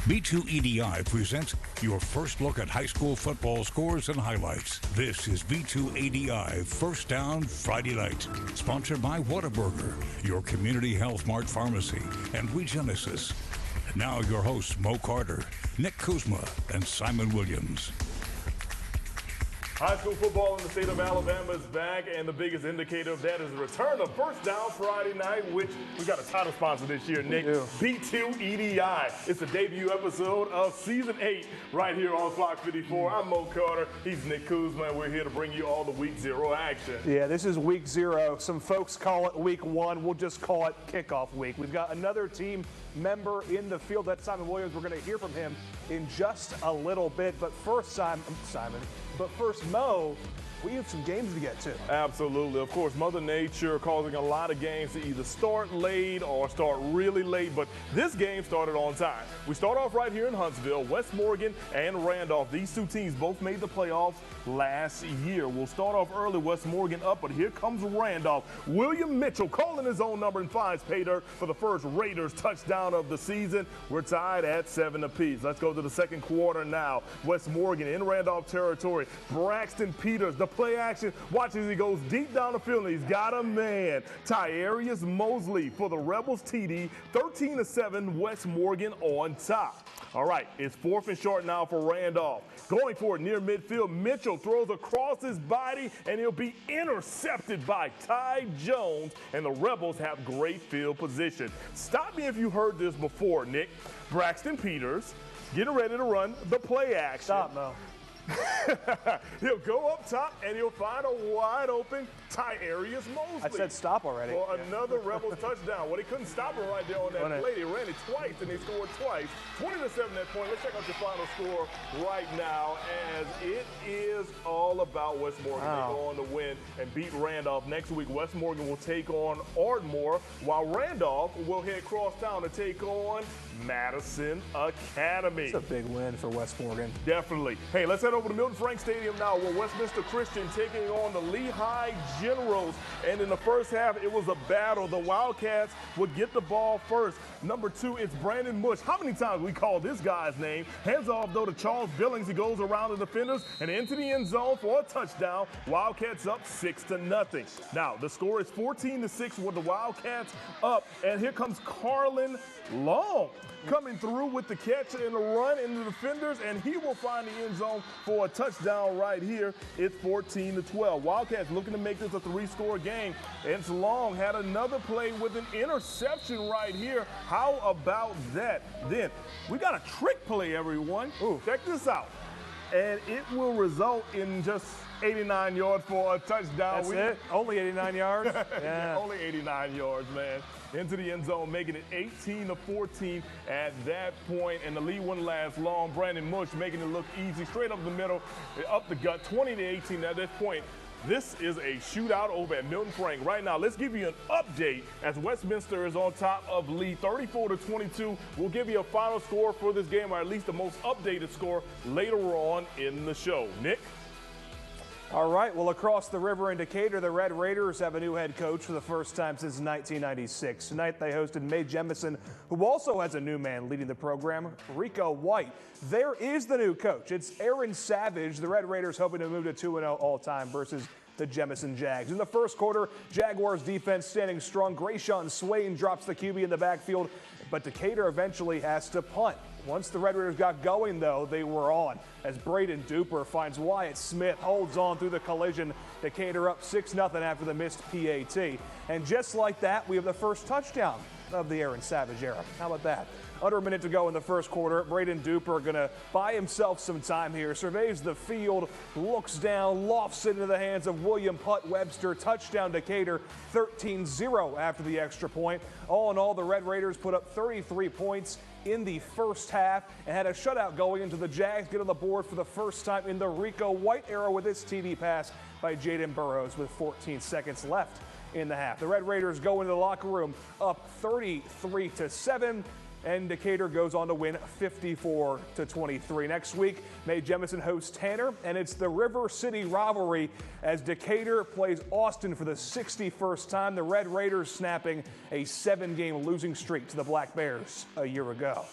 B2EDi presents your first look at high school football scores and highlights. This is B2EDi First Down Friday Night, sponsored by Whataburger, your community health mart pharmacy, and Regenesis. Now your hosts Mo Carter, Nick Kuzma, and Simon Williams. High school football in the state of Alabama is back, and the biggest indicator of that is the return of First Down Friday Night, which we got a title sponsor this year, Nick. B2EDi. It's the debut episode of Season 8 right here on Fox 54. I'm Mo Carter. He's Nick Kuzma, and we're here to bring you all the Week 0 action. Yeah, this is Week 0. Some folks call it Week 1. We'll just call it Kickoff Week. We've got another team member in the field. That's Simon Williams. We're going to hear from him in just a little bit. But first, Mo, we have some games to get to. Absolutely. Of course, Mother Nature causing a lot of games to either start late or start really late, but this game started on time. We start off right here in Huntsville. West Morgan and Randolph. These two teams both made the playoffs last year. We'll start off early, West Morgan up, but here comes Randolph. William Mitchell calling his own number and finds pay dirt for the first Raiders touchdown of the season. We're tied at 7 apiece. Let's go to the second quarter now. West Morgan in Randolph territory. Braxton Peters, the play action. Watch as he goes deep down the field, and he's got a man. Tyarius Mosley for the Rebels TD. 13-7, West Morgan on top. All right, it's 4th and short now for Randolph. Going for it near midfield, Mitchell throws across his body, and he'll be intercepted by Ty Jones, and the Rebels have great field position. Stop me if you heard this before, Nick. Braxton Peters getting ready to run the play action. Stop, Mo. He'll go up top, and he'll find a wide open Tyarius Mosley. I said stop already. For another Rebels touchdown. Well, he couldn't stop him right there on that play. He ran it twice, and he scored twice. 20-7 that point. Let's check out your final score right now, as it is all about West Morgan. They go on to win and beat Randolph. Next week, West Morgan will take on Ardmore, while Randolph will head cross town to take on Madison Academy. It's a big win for West Morgan. Definitely. Hey, let's head over to Milton Frank Stadium now, where Westminster Christian taking on the Lehigh Generals. And in the first half, it was a battle. The Wildcats would get the ball first. Number 2, it's Brandon Mush. How many times we call this guy's name? Hands off, though, to Charles Billings. He goes around the defenders and into the end zone for a touchdown. Wildcats up 6-0. Now, the score is 14-6 with the Wildcats up. And here comes Carlin Long coming through with the catch and the run into the defenders, and he will find the end zone for a touchdown right here. It's 14-12. Wildcats looking to make this a 3-score game. It's Long had another play with an interception right here. How about that? Then we got a trick play, everyone. Check this out. And it will result in just 89 yards for a touchdown. That's it? Only 89 yards? Yeah. Only 89 yards, man. Into the end zone, making it 18-14 at that point, and the lead wouldn't last long. Brandon Mush making it look easy, straight up the middle, up the gut, 20-18 at this point. This is a shootout over at Milton Frank. Right now, let's give you an update as Westminster is on top of Lee, 34-22. We'll give you a final score for this game, or at least the most updated score, later on in the show. Nick? All right, well, across the river in Decatur, the Red Raiders have a new head coach for the first time since 1996. Tonight, they hosted Mae Jemison, who also has a new man leading the program, Rico White. There is the new coach. It's Aaron Savage. The Red Raiders hoping to move to 2-0 all-time versus the Jemison Jags. In the first quarter, Jaguars defense standing strong. Grayshawn Swain drops the QB in the backfield, but Decatur eventually has to punt. Once the Red Raiders got going, though, they were on, as Braden Duper finds Wyatt Smith, holds on through the collision. Decatur up 6-0 after the missed PAT. And just like that, we have the first touchdown of the Aaron Savage era. How about that? Under a minute to go in the first quarter. Braden Duper going to buy himself some time here. Surveys the field, looks down, lofts it into the hands of William Putt Webster. Touchdown Decatur, 13-0 after the extra point. All in all, the Red Raiders put up 33 points in the first half and had a shutout going into the Jags get on the board for the first time in the Rico White era with its TD pass by Jaden Burrows with 14 seconds left in the half. The Red Raiders go into the locker room up 33-7. and Decatur goes on to win 54-23. Next week, Mae Jemison hosts Tanner, and it's the River City rivalry as Decatur plays Austin for the 61st time. The Red Raiders snapping a 7-game losing streak to the Black Bears a year ago.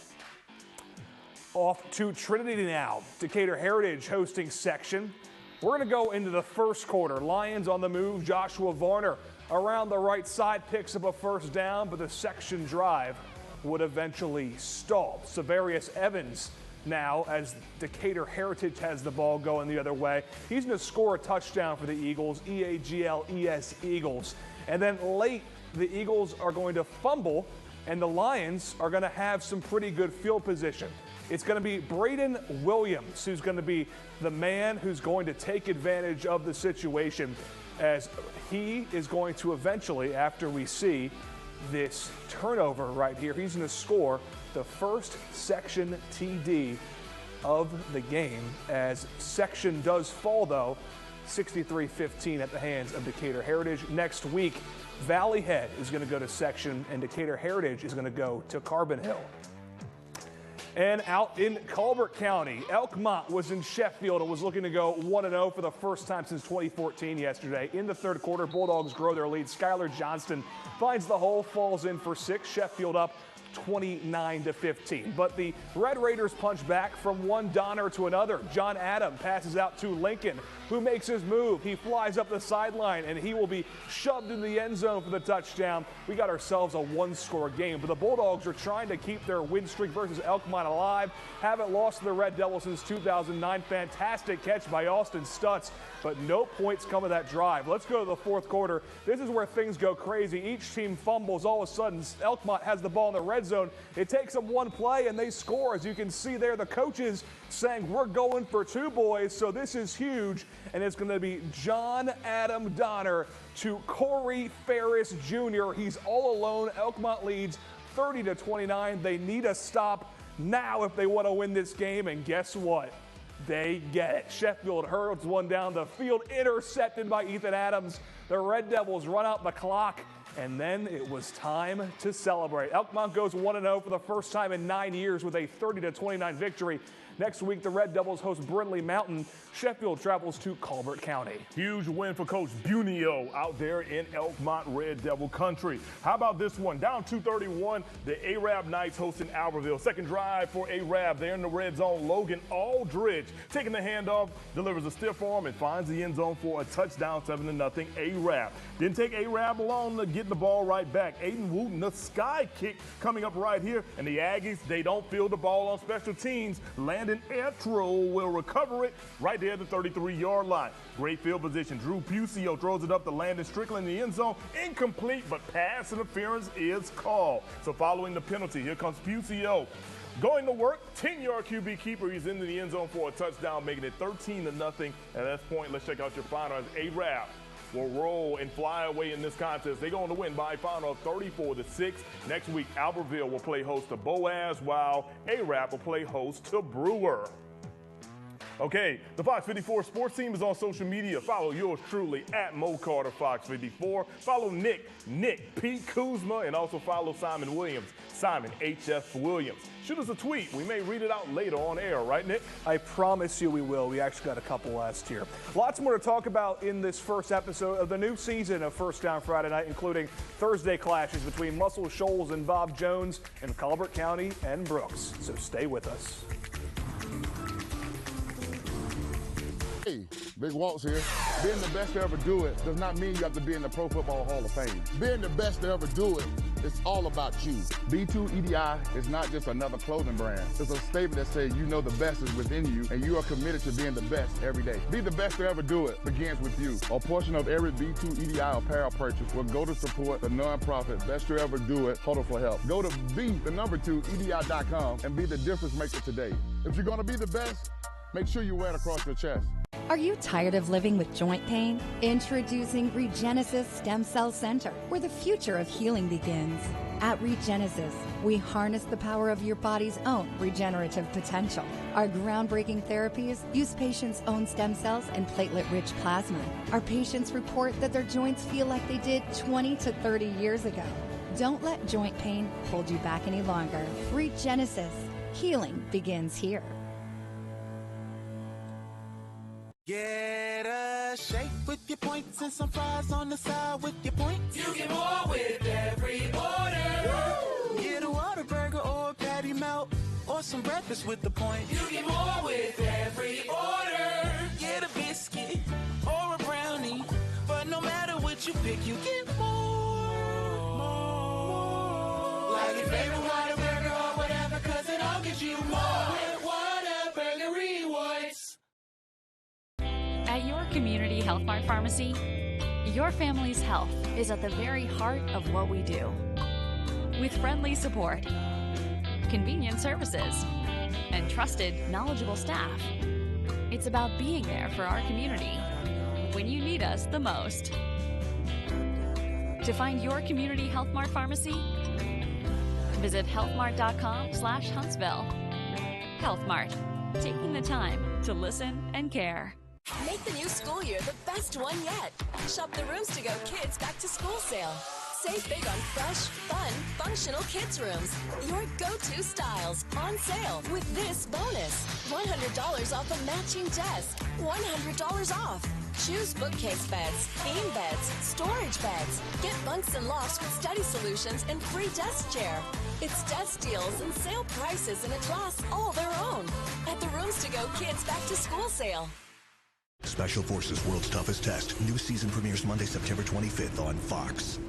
Off to Trinity now. Decatur Heritage hosting section. We're going to go into the first quarter. Lions on the move. Joshua Varner around the right side picks up a first down, but the section drive would eventually stall. Severius Evans now, as Decatur Heritage has the ball going the other way. He's going to score a touchdown for the Eagles, EAGLES Eagles. And then late, the Eagles are going to fumble, and the Lions are going to have some pretty good field position. It's going to be Braden Williams who's going to be the man who's going to take advantage of the situation, as he is going to eventually, after we see this turnover right here, he's going to score the first section TD of the game, as section does fall, though, 63-15 at the hands of Decatur Heritage. Next week, Valley Head is going to go to section, and Decatur Heritage is going to go to Carbon Hill. And out in Colbert County, Elkmont was in Sheffield and was looking to go 1-0 for the first time since 2014 yesterday. In the third quarter, Bulldogs grow their lead. Skylar Johnston finds the hole, falls in for 6. Sheffield up 29-15. But the Red Raiders punch back from one Donner to another. John Adam passes out to Lincoln, who makes his move. He flies up the sideline, and he will be shoved in the end zone for the touchdown. We got ourselves a one-score game. But the Bulldogs are trying to keep their win streak versus Elkmont alive. Haven't lost to the Red Devils since 2009. Fantastic catch by Austin Stutz, but no points come of that drive. Let's go to the fourth quarter. This is where things go crazy. Each team fumbles. All of a sudden, Elkmont has the ball in the red zone. It takes them one play, and they score. As you can see there, the coaches saying, we're going for 2, boys, so this is huge. And it's going to be John Adam Donner to Corey Ferris Jr. He's all alone. Elkmont leads 30-29. They need a stop now if they want to win this game, and guess what? They get it. Sheffield hurls one down the field, intercepted by Ethan Adams. The Red Devils run out the clock, and then it was time to celebrate. Elkmont goes 1-0 for the first time in 9 years with a 30-29 victory. Next week, the Red Devils host Brindley Mountain. Sheffield travels to Colbert County. Huge win for Coach Bunio out there in Elkmont Red Devil country. How about this one? Down 2-31, the Arab Knights hosting Albertville. Second drive for Arab. They're in the red zone. Logan Aldridge taking the handoff, delivers a stiff arm, and finds the end zone for a touchdown, 7-0 Arab. Didn't take Arab long to get the ball right back. Aiden Wooten, the sky kick coming up right here. And the Aggies, they don't field the ball on special teams. Landon Etro will recover it right there at the 33-yard line. Great field position. Drew Pusio throws it up to Landon Strickland in the end zone. Incomplete, but pass interference is called. So following the penalty, here comes Pusio. Going to work, 10-yard QB keeper. He's into the end zone for a touchdown, making it 13-0. At that point, let's check out your final. Arab will roll and fly away in this contest. They're going to win by a final of 34-6. Next week, Albertville will play host to Boaz, while Arab will play host to Brewer. Okay, the Fox 54 sports team is on social media. Follow yours truly at Mo Carter Fox 54. Follow Nick P. Kuzma, and also follow Simon Williams, Simon H.F. Williams. Shoot us a tweet. We may read it out later on air, right, Nick? I promise you we will. We actually got a couple last year. Lots more to talk about in this first episode of the new season of First Down Friday Night, including Thursday clashes between Muscle Shoals and Bob Jones in Colbert County and Brooks. So stay with us. Hey, Big Waltz here. Being the best to ever do it does not mean you have to be in the Pro Football Hall of Fame. Being the best to ever do it, it's all about you. B2EDi is not just another clothing brand. It's a statement that says you know the best is within you, and you are committed to being the best every day. Be the best to ever do it begins with you. A portion of every B2EDi apparel purchase will go to support the nonprofit Best to Ever Do It Huddle for Help. Go to B2EDI.com and be the difference maker today. If you're going to be the best, make sure you wear it across your chest. Are you tired of living with joint pain? Introducing Regenesis Stem Cell Center, where the future of healing begins. At Regenesis, we harness the power of your body's own regenerative potential. Our groundbreaking therapies use patients' own stem cells and platelet-rich plasma. Our patients report that their joints feel like they did 20 to 30 years ago. Don't let joint pain hold you back any longer. Regenesis. Healing begins here. Get a shake with your points and some fries on the side with your points. You get more with every order. Get a Whataburger or a patty melt or or some breakfast with the point. You get more with every order. Get a biscuit or a brownie, but no matter what you pick, you get more. Like your favorite Whataburger or whatever, 'cause it all gives you more with Whataburger Rewards. At your community Health Mart pharmacy, your family's health is at the very heart of what we do. With friendly support, convenient services, and trusted, knowledgeable staff, it's about being there for our community when you need us the most. To find your community Health Mart pharmacy, visit healthmart.com/Huntsville. Health Mart, taking the time to listen and care. Make the new school year the best one yet. Shop the Rooms to Go Kids Back to School sale. Save big on fresh, fun, functional kids' rooms. Your go-to styles on sale with this bonus. $100 off a matching desk. $100 off. Choose bookcase beds, beam beds, storage beds. Get bunks and lofts with study solutions and free desk chair. It's desk deals and sale prices in a class all their own. At the Rooms to Go Kids Back to School sale. Special Forces World's Toughest Test. New season premieres Monday, September 25th on Fox.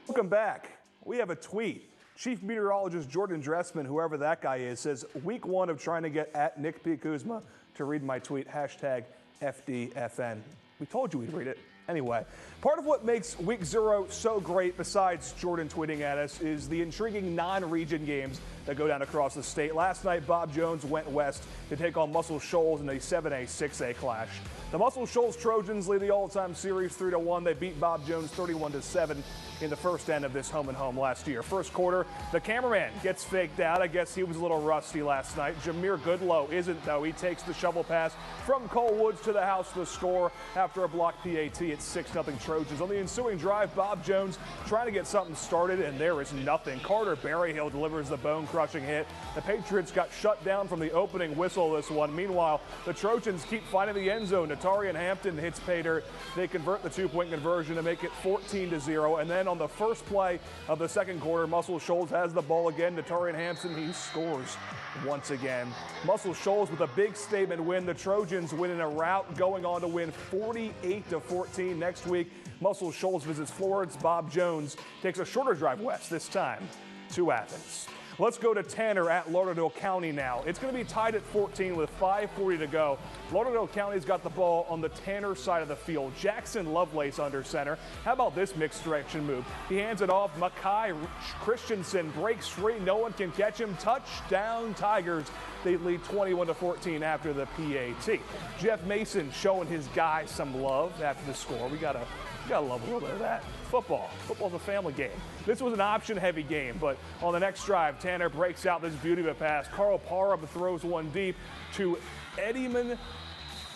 Welcome back. We have a tweet. Chief Meteorologist Jordan Dressman, whoever that guy is, says week one of trying to get at Nick P. Kuzma to read my tweet, hashtag FDFN. We told you we'd read it. Anyway, part of what makes week 0 so great, besides Jordan tweeting at us, is the intriguing non-region games that go down across the state. Last night, Bob Jones went west to take on Muscle Shoals in a 7A, 6A clash. The Muscle Shoals Trojans lead the all-time series 3-1. They beat Bob Jones 31-7 in the first end of this home-and-home last year. First quarter, the cameraman gets faked out. I guess he was a little rusty last night. Jameer Goodlow isn't, though. He takes the shovel pass from Cole Woods to the house for the score after a blocked PAT. It's 6-0 Trojans. On the ensuing drive, Bob Jones trying to get something started, and there is nothing. Carter Berryhill delivers the bone-crushing hit. The Patriots got shut down from the opening whistle this one. Meanwhile, the Trojans keep finding the end zone. Natarian Hampton hits pay dirt. They convert the two-point conversion to make it 14-0. And then on the first play of the second quarter, Muscle Shoals has the ball again. Natarian Hampton, he scores once again. Muscle Shoals with a big statement win. The Trojans win in a rout, going on to win 48-14 next week. Muscle Shoals visits Florence. Bob Jones takes a shorter drive west, this time to Athens. Let's go to Tanner at Lauderdale County now. It's going to be tied at 14 with 5:40 to go. Lauderdale County's got the ball on the Tanner side of the field. Jackson Lovelace under center. How about this mixed direction move? He hands it off. Makai Christensen breaks free. No one can catch him. Touchdown Tigers. They lead 21-14 after the PAT. Jeff Mason showing his guys some love after the score. We gotta love a little bit of that. Football's a family game. This was an option-heavy game, but on the next drive, Tanner breaks out this beauty of a pass. Carl Parham throws one deep to Eddyman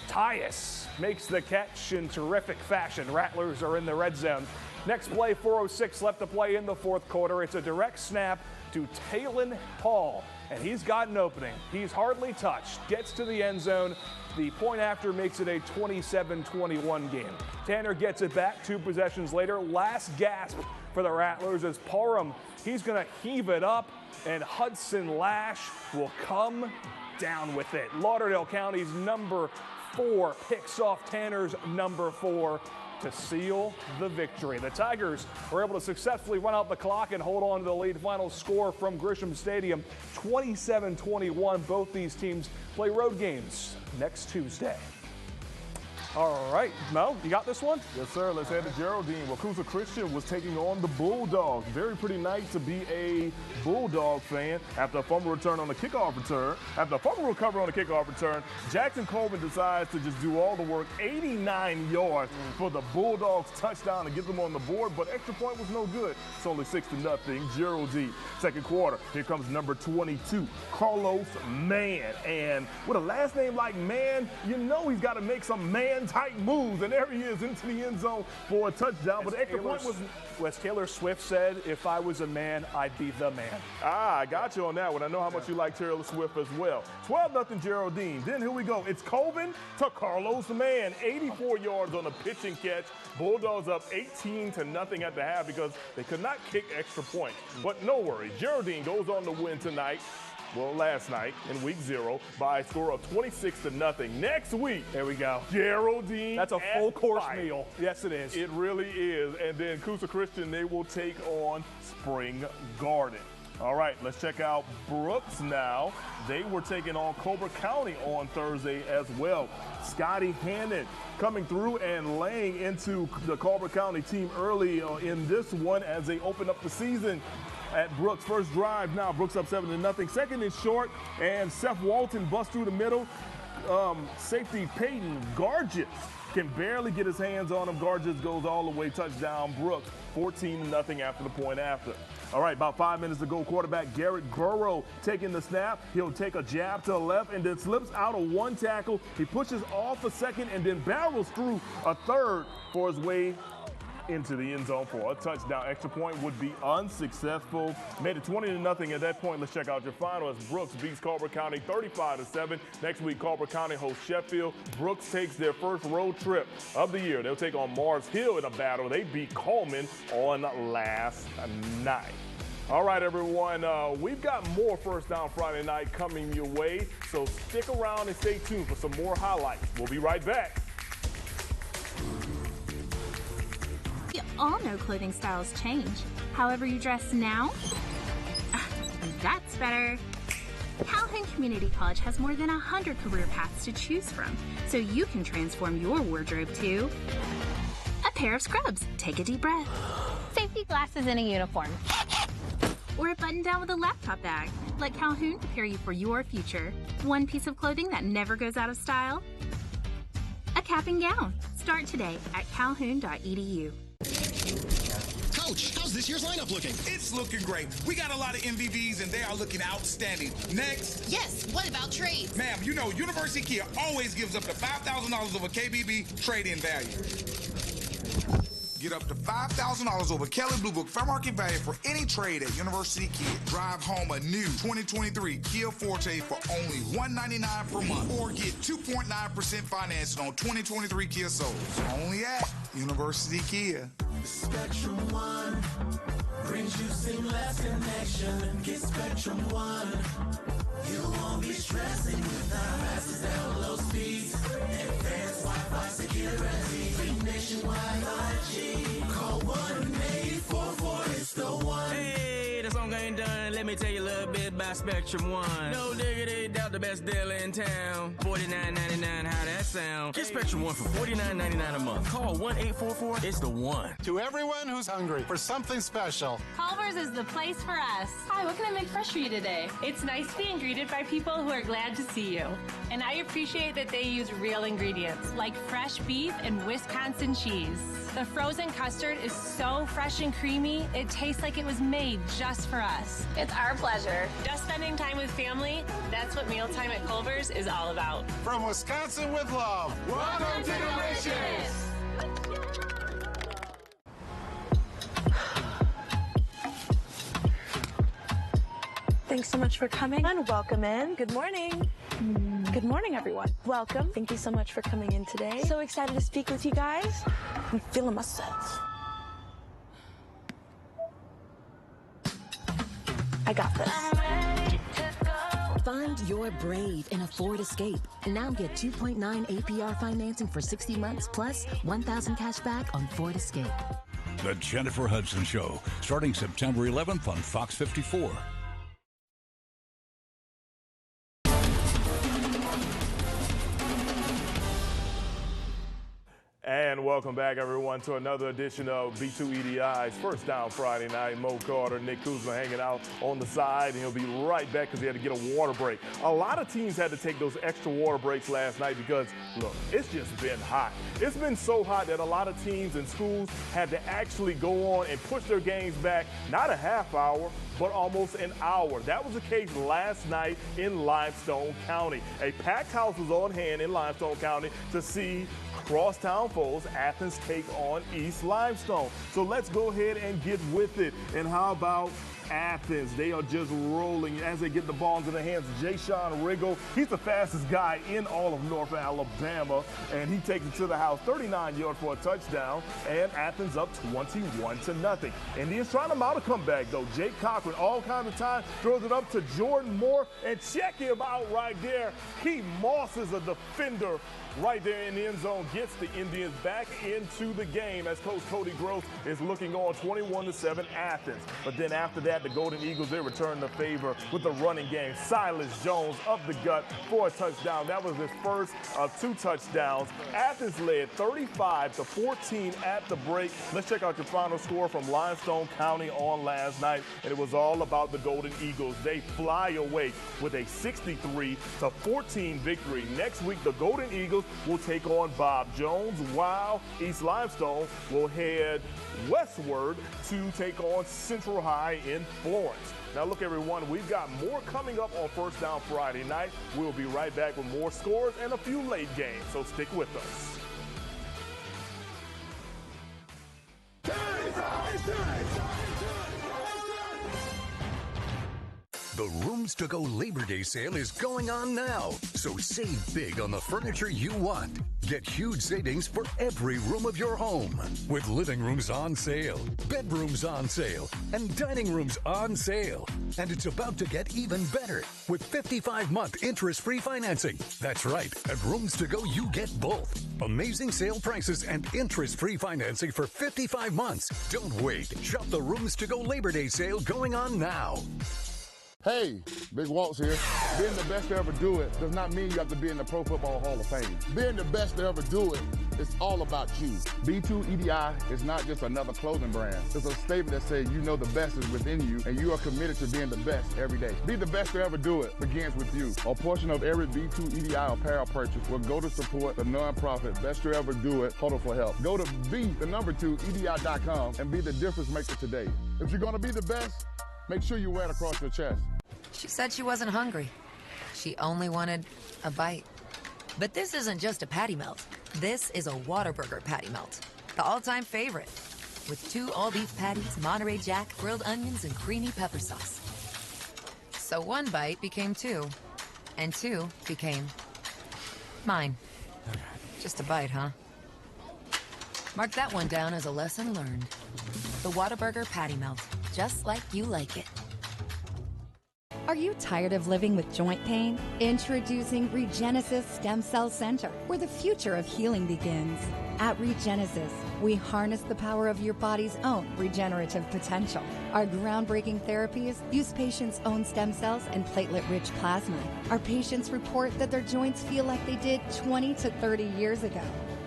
Tyus. Makes the catch in terrific fashion. Rattlers are in the red zone. Next play, 4:06 left to play in the fourth quarter. It's a direct snap to Talon Hall, and he's got an opening. He's hardly touched. Gets to the end zone. The point after makes it a 27-21 game. Tanner gets it back 2 possessions later. Last gasp for the Rattlers as Parham, he's going to heave it up, and Hudson Lash will come down with it. Lauderdale County's number 4 picks off Tanner's number 4 to seal the victory. The Tigers were able to successfully run out the clock and hold on to the lead. Final score from Grisham Stadium, 27-21. Both these teams play road games next Tuesday. All right, Mo, you got this one? Yes, sir. Let's head to Geraldine. Wakusa Christian was taking on the Bulldogs. Very pretty night to be a Bulldog fan. After a fumble return on the kickoff return, after a fumble recovery on the kickoff return, Jackson Coleman decides to just do all the work. 89 yards for the Bulldogs touchdown to get them on the board, but extra point was no good. It's only 6-0 Geraldine. Second quarter, here comes number 22, Carlos Mann. And with a last name like Mann, you know he's got to make some man man-type moves, and there he is into the end zone for a touchdown. But the extra point was... As Taylor Swift said, if I was a man, I'd be the man. I got you on that one. I know how much you like Taylor Swift as well. 12-0 Geraldine. Then here we go. It's Colvin to Carlos the Man. 84 yards on a pitch and catch. Bulldogs up 18-0 at the half because they could not kick extra points. But no worries. Geraldine goes on to win tonight. Well, last night in week 0 by a score of 26-0. Next week, there we go. Geraldine. That's a full course meal. Yes, it is. It really is. And then Coosa Christian, they will take on Spring Garden. All right, let's check out Brooks now. They were taking on Cobra County on Thursday as well. Scotty Hannon coming through and laying into the Cobra County team early in this one as they open up the season. At Brooks' first drive now, Brooks up 7-0. Second is short, and Seth Walton busts through the middle. Safety Peyton Gargis can barely get his hands on him. Gargis goes all the way, touchdown Brooks, 14-0 after the point after. All right, about 5 minutes to go. Quarterback Garrett Gurrow taking the snap. He'll take a jab to the left and then slips out of one tackle. He pushes off a second and then barrels through a third for his way into the end zone for a touchdown. Extra point would be unsuccessful. Made it 20-0 at that point. Let's check out your final as Brooks beats Cobra County 35-7. Next week, Cobra County hosts Sheffield. Brooks takes their first road trip of the year. They'll take on Mars Hill in a battle. They beat Coleman on last night. All right, everyone, we've got more First Down Friday night coming your way, so stick around and stay tuned for some more highlights. We'll be right back. We all know clothing styles change. However you dress now, that's better. Calhoun Community College has more than 100 career paths to choose from, so you can transform your wardrobe to a pair of scrubs. Take a deep breath. Safety glasses and a uniform. Or a button down with a laptop bag. Let Calhoun prepare you for your future. One piece of clothing that never goes out of style. A cap and gown. Start today at calhoun.edu. Coach, how's this year's lineup looking? It's looking great. We got a lot of MVVs and they are looking outstanding. Next. Yes, what about trades? Ma'am, you know University Kia always gives up to $5,000 over KBB trade-in value. Get up to $5,000 over Kelly Blue Book fair market value for any trade at University Kia. Drive home a new 2023 Kia Forte for only $199 per month, or get 2.9% financing on 2023 Kia Souls. Only at University Kia. Spectrum One brings you seamless connection. Get Spectrum One. You won't be stressing with our fastest and low speeds. Advanced Wi-Fi security. Free nationwide 5G. Call 1-844. It's the one. Hey, the song ain't done. Let me tell you a little bit about Spectrum One. No diggity, doubt the best deal in town. $49.99, how that sound? Get Spectrum One for $49.99 a month. Call 1-844. It's the one. To everyone who's hungry for something special, Culver's is the place for us. Hi, what can I make fresh for you today? It's nice being greeted by people who are glad to see you. And I appreciate that they use real ingredients, like fresh beef and Wisconsin cheese. The frozen custard is so fresh and creamy, it tastes like it was made just for us. It's our pleasure. Just spending time with family, that's what mealtime at Culver's is all about. From Wisconsin with love, welcome to Delicious! Thanks so much for coming and welcome in. Good morning. Good morning, everyone. Welcome. Thank you so much for coming in today. So excited to speak with you guys. I'm feeling myself. I got this. Find your brave in a Ford Escape. And now get 2.9 APR financing for 60 months plus $1,000 cash back on Ford Escape. The Jennifer Hudson Show, starting September 11th on Fox 54. And welcome back, everyone, to another edition of B2EDi's First Down Friday Night. Mo Carter, Nick Kuzma hanging out on the side, and he'll be right back because he had to get a water break. A lot of teams had to take those extra water breaks last night because, look, it's just been hot. It's been so hot that a lot of teams and schools had to actually go on and push their games back, not a half hour, but almost an hour. That was the case last night in Limestone County. A packed house was on hand in Limestone County to see crosstown foes, Athens take on East Limestone. So let's go ahead and get with it. And how about Athens? They are just rolling as they get the ball into the hands of Jayshon Riggle. He's the fastest guy in all of North Alabama, and he takes it to the house, 39 yards for a touchdown, and Athens up 21-0. Indians trying to mount a comeback, though. Jake Cochran, all kinds of time, throws it up to Jordan Moore, and check him out right there. He mosses a defender right there in the end zone, gets the Indians back into the game as Coach Cody Gross is looking on 21-7 Athens. But then after that, the Golden Eagles, they return the favor with the running game. Silas Jones up the gut for a touchdown. That was his first of 2 touchdowns. Athens led 35-14 at the break. Let's check out your final score from Limestone County on last night. And it was all about the Golden Eagles. They fly away with a 63-14 victory. Next week, the Golden Eagles will take on Bob Jones, while East Limestone will head westward to take on Central High in Florence. Now look, everyone, we've got more coming up on First Down Friday night. We'll be right back with more scores and a few late games, so stick with us. The Rooms to Go Labor Day sale is going on now, so save big on the furniture you want. Get huge savings for every room of your home, with living rooms on sale, bedrooms on sale, and dining rooms on sale. And it's about to get even better with 55-month interest-free financing. That's right, at Rooms to Go you get both. Amazing sale prices and interest-free financing for 55 months. Don't wait. Shop the Rooms to Go Labor Day sale going on now. Hey, Big Waltz here. Being the best to ever do it does not mean you have to be in the Pro Football Hall of Fame. Being the best to ever do it, it's all about you. B2EDi is not just another clothing brand. It's a statement that says you know the best is within you and you are committed to being the best every day. Be the best to ever do it begins with you. A portion of every B2EDi apparel purchase will go to support the nonprofit Best to Ever Do It, Huddle for Help. Go to B2EDI.com and be the difference maker today. If you're going to be the best, make sure you wear it across your chest. She said she wasn't hungry. She only wanted a bite. But this isn't just a patty melt. This is a Whataburger patty melt, the all-time favorite, with 2 all-beef patties, Monterey Jack, grilled onions, and creamy pepper sauce. So 1 bite became 2, and 2 became mine. Just a bite, huh? Mark that one down as a lesson learned. The Whataburger patty melt, just like you like it. Are you tired of living with joint pain? Introducing Regenesis Stem Cell Center, where the future of healing begins. At Regenesis, we harness the power of your body's own regenerative potential. Our groundbreaking therapies use patients' own stem cells and platelet-rich plasma. Our patients report that their joints feel like they did 20 to 30 years ago.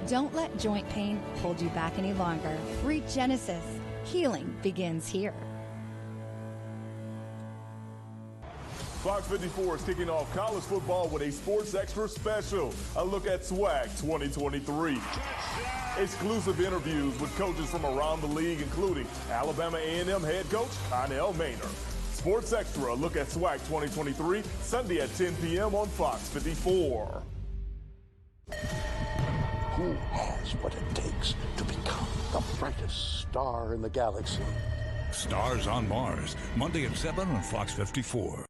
Don't let joint pain hold you back any longer. Regenesis. Healing begins here. Fox 54 is kicking off college football with a Sports Extra special. A look at SWAC 2023. Exclusive interviews with coaches from around the league, including Alabama A&M head coach Connell Maynor. Sports Extra, a look at SWAC 2023, Sunday at 10 p.m. on Fox 54. Who has what it takes to become the brightest star in the galaxy? Stars on Mars, Monday at 7 on Fox 54.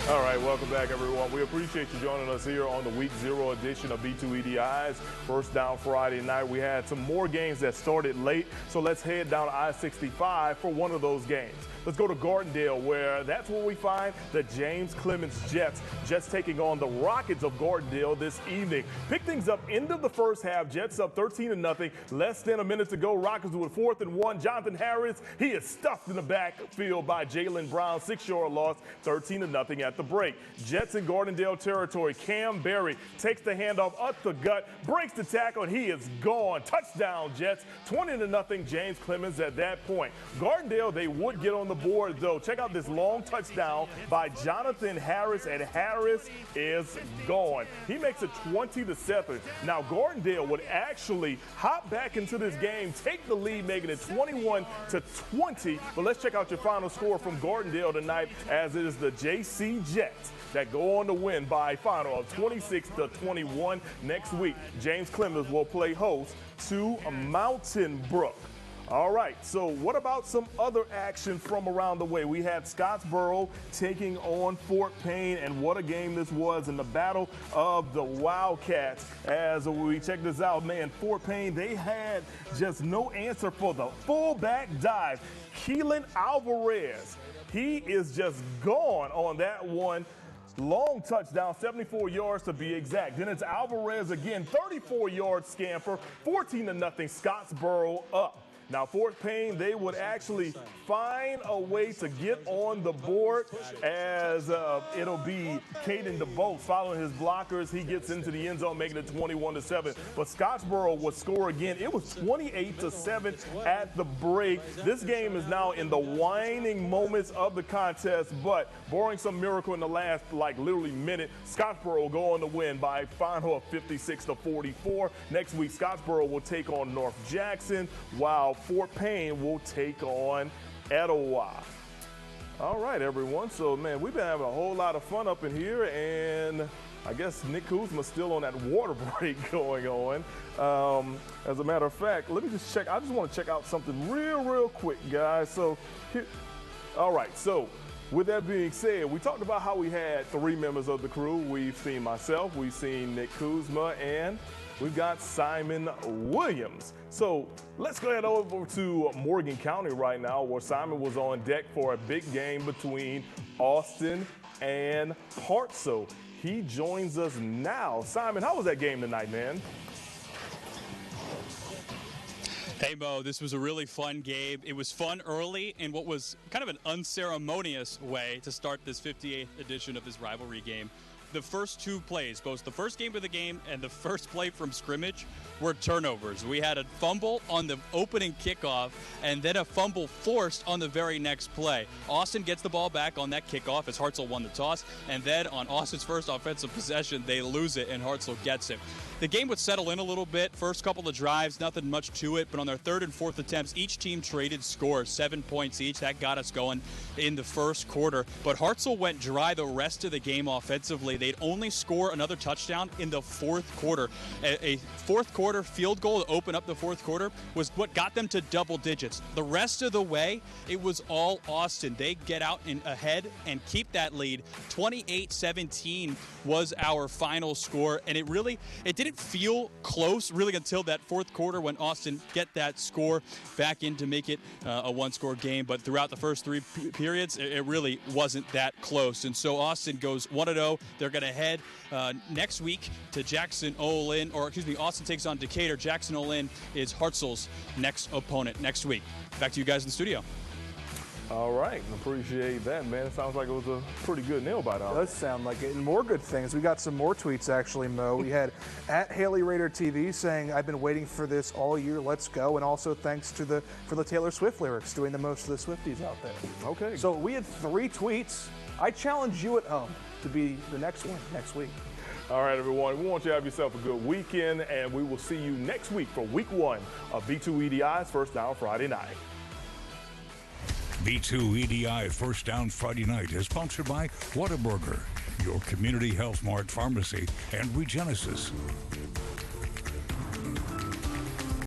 All right, right, welcome back, everyone. We appreciate you joining us here on the Week 0 edition of B2EDI's First Down Friday night. We had some more games that started late, so let's head down to I-65 for one of those games. Let's go to Gardendale, where that's where we find the James Clemens Jets. Jets taking on the Rockets of Gardendale this evening. Pick things up end of the first half. Jets up 13-0. Less than a minute to go. Rockets with 4th and 1. Jonathan Harris, he is stuffed in the backfield by Jalen Brown. 6-yard loss, 13-0 at the break. Jets in Gardendale territory. Cam Berry takes the handoff up the gut, breaks the tackle, and he is gone. Touchdown, Jets. 20-0 James Clemens at that point. Gardendale, they would get on the board, though. Check out this long touchdown by Jonathan Harris, and Harris is gone. He makes it 20-7. Now, Gardendale would actually hop back into this game, take the lead, making it 21-20. But let's check out your final score from Gardendale tonight, as it is the JC Jets that go on to win by a final of 26-21. Next week, James Clemens will play host to Mountain Brook. All right, so what about some other action from around the way? We had Scottsboro taking on Fort Payne, and what a game this was in the battle of the Wildcats. As we check this out, man, Fort Payne, they had just no answer for the fullback dive. Keelan Alvarez, he is just gone on that one. Long touchdown, 74 yards to be exact. Then it's Alvarez again, 34-yard scamper, 14-0 Scottsboro up. Now, Fort Payne, they would actually find a way to get on the board, as it'll be Caden DeVoe following his blockers. He gets into the end zone, making it 21-7. But Scottsboro would score again. It was 28-7 at the break. This game is now in the waning moments of the contest, but barring some miracle in the last, literally minute, Scottsboro will go on to win by a final of 56-44. Next week, Scottsboro will take on North Jackson, while Fort Payne will take on Etowah. All right, everyone. So, man, we've been having a whole lot of fun up in here, and I guess Nick Kuzma's still on that water break going on. As a matter of fact, let me just check. I just want to check out something real quick, guys. So, all right. So, with that being said, we talked about how we had 3 members of the crew. We've seen myself, we've seen Nick Kuzma, and we've got Simon Williams. So let's go ahead over to Morgan County right now, where Simon was on deck for a big game between Austin and Hartselle. He joins us now. Simon, how was that game tonight, man? Hey, Mo, this was a really fun game. It was fun early in what was kind of an unceremonious way to start this 58th edition of this rivalry game. The first 2 plays, both the first game of the game and the first play from scrimmage, were turnovers. We had a fumble on the opening kickoff and then a fumble forced on the very next play. Austin gets the ball back on that kickoff as Hartselle won the toss, and then on Austin's first offensive possession, they lose it and Hartselle gets it. The game would settle in a little bit. First couple of drives, nothing much to it, but on their 3rd and 4th attempts, each team traded scores, 7 points each. That got us going in the first quarter. But Hartselle went dry the rest of the game offensively. They'd only score another touchdown in the 4th quarter. A 4th quarter field goal to open up the 4th quarter was what got them to double digits. The rest of the way, it was all Austin. They get out and ahead and keep that lead. 28-17 was our final score, and it didn't feel close really until that 4th quarter when Austin get that score back in to make it a 1-score game. But throughout the first 3 periods, it really wasn't that close. And so Austin goes 1-0. They're going to head next week to Jackson-Olin, or excuse me, Austin takes on Decatur. Jackson-Olin is Hartselle's next opponent next week. Back to you guys in the studio. All right, appreciate that, man. It sounds like it was a pretty good nail bite. It does sound like it. And more good things. We got some more tweets, actually, Mo. We had at Haley Raider TV saying, "I've been waiting for this all year. Let's go." And also thanks to for the Taylor Swift lyrics, doing the most of the Swifties out there. Okay. So we had 3 tweets. I challenge you at home to be the next one next week. All right, everyone. We want you to have yourself a good weekend, and we will see you next week for Week 1 of B2EDI's First Down Friday Night. B2EDI First Down Friday Night is sponsored by Whataburger, your community health mart pharmacy, and Regenesis.